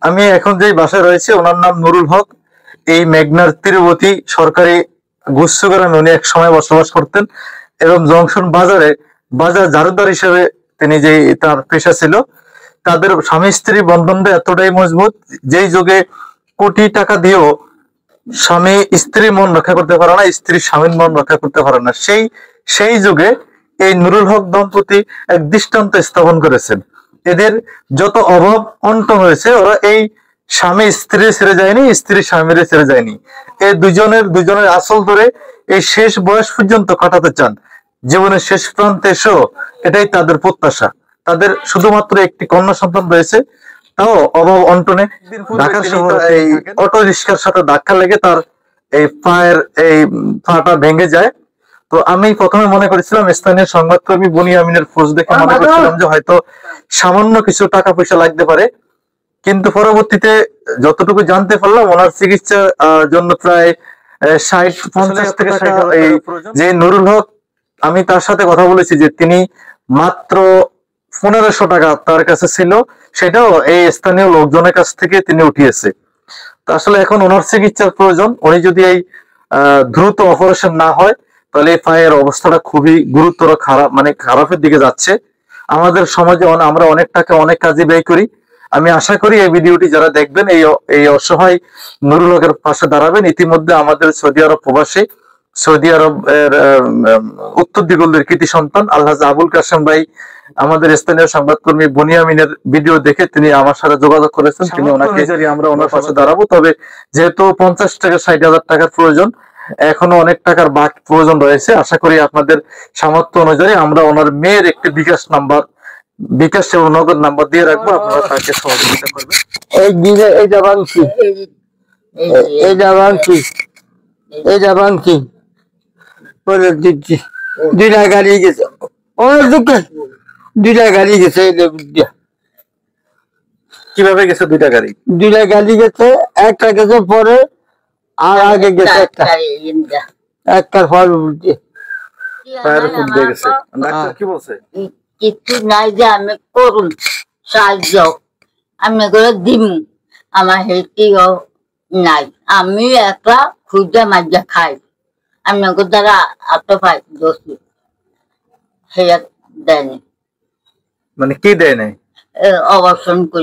আমি এখন যে বাসায় রয়েছে ওনার নাম নুরুল হক। এই মেঘনার তীরবর্তী সরকারি গুচ্ছগ্রামে উনি এক সময় বসবাস করতেন এবং জংশন বাজারে বাজার ঝাড়ুদার হিসেবে তিনি যে তার পেশা ছিল। তাদের স্বামী স্ত্রী বন্ধনটা এতটাই মজবুত, যেই যুগে কোটি টাকা দিয়েও স্বামী স্ত্রী মন রক্ষা করতে পারে না, স্ত্রী স্বামীর মন রক্ষা করতে পারে না, সেই যুগে এই নুরুল হক দম্পতি এক দৃষ্টান্ত স্থাপন করেছেন। এদের যত অভাব অনটন হয়েছে, ওরা এই স্বামী স্ত্রী ছেড়ে যায়নি, স্ত্রী স্বামীর ছেড়ে যায়নি। এই দুজনের আসল ধরে এই শেষ বয়স পর্যন্ত কাটাতে চান। জীবনের শেষ প্রান্তে এসেও এটাই তাদের প্রত্যাশা। তাদের শুধুমাত্র একটি কন্যা সন্তান রয়েছে, তাও অভাব অনটনে ঢাকা শহরে এই অটো রিক্সার সাথে ধাক্কা লেগে তার এই পায়ের এই পাটা ভেঙে যায়। তো আমি প্রথমে মনে করেছিলাম স্থানীয় সংবাদকর্মী বুনিয়ামিনের পোস্ট দেখে মনে করছিলাম যে হয়তো সামান্য কিছু টাকা পয়সা লাগতে পারে, কিন্তু পরবর্তীতে যতটুকু জানতে পারলাম ওনার চিকিৎসার জন্য প্রায় 50 থেকে 60 এই যে নুরুল হক, আমি তার সাথে কথা বলেছি যে তিনি মাত্র 1500 টাকা তার কাছে ছিল, সেটাও এই স্থানীয় লোকজনের কাছ থেকে তিনি উঠিয়েছে। তো আসলে এখন ওনার চিকিৎসার প্রয়োজন। উনি যদি এই দ্রুত অপারেশন না হয় তাহলে এই পায়ের অবস্থাটা খুবই গুরুতর খারাপ, মানে খারাপের দিকে যাচ্ছে। আমাদের সমাজে আমরা অনেক টাকা অনেক কাজে ব্যয় করি। আমি আশা করি এই ভিডিওটি যারা দেখবেন এই অসহায় নুরুল হকের পাশে দাঁড়াবেন। ইতিমধ্যে আমাদের সৌদি আরব প্রবাসী, সৌদি আরব এর উত্তর দিগন্তের কৃতি সন্তান আলহাজ আবুল কাসেম ভাই আমাদের স্থানীয় সংবাদকর্মী বুনিয়ামিনের ভিডিও দেখে তিনি আমার সাথে যোগাযোগ করেছেন। তিনি ওনাকে আমরা ওনার পাশে দাঁড়াবো। তবে যেহেতু 50 থেকে 60,000 টাকার প্রয়োজন, এখনো অনেক টাকার বাকি প্রয়োজন রয়েছে। আশা করি আপনাদের সামর্থ্য অনুযায়ী আমরা ওনার মেয়ের একটি বিকাশ এবং নগদ নাম্বার দিয়ে রাখবো, আপনারা তাকে সহযোগিতা করবেন। এইটা ভাঙছি বলে দিচ্ছি। দুইটা গাড়ি গেছে, অনেক দুঃখে দুইটা গাড়ি গেছে। কিভাবে গেছে দুইটা গাড়ি? দুইটা গাড়ি গেছে, একটা গেছে পরে আর আগে গেছে একটার ফল পায়ের উপর দিয়ে গেছে। ডাক্তার কি বলছে? কিছু নাই যে আমি করুন সাহায্য আমি করে দিম, আমার হেঁটিও নাই। আমি একটা খুঁজে মাজা খাই, আমি দ্বারা এত পাই দোষী সে দেয়নি, মানে কি দেয় নাই? অবসর করি।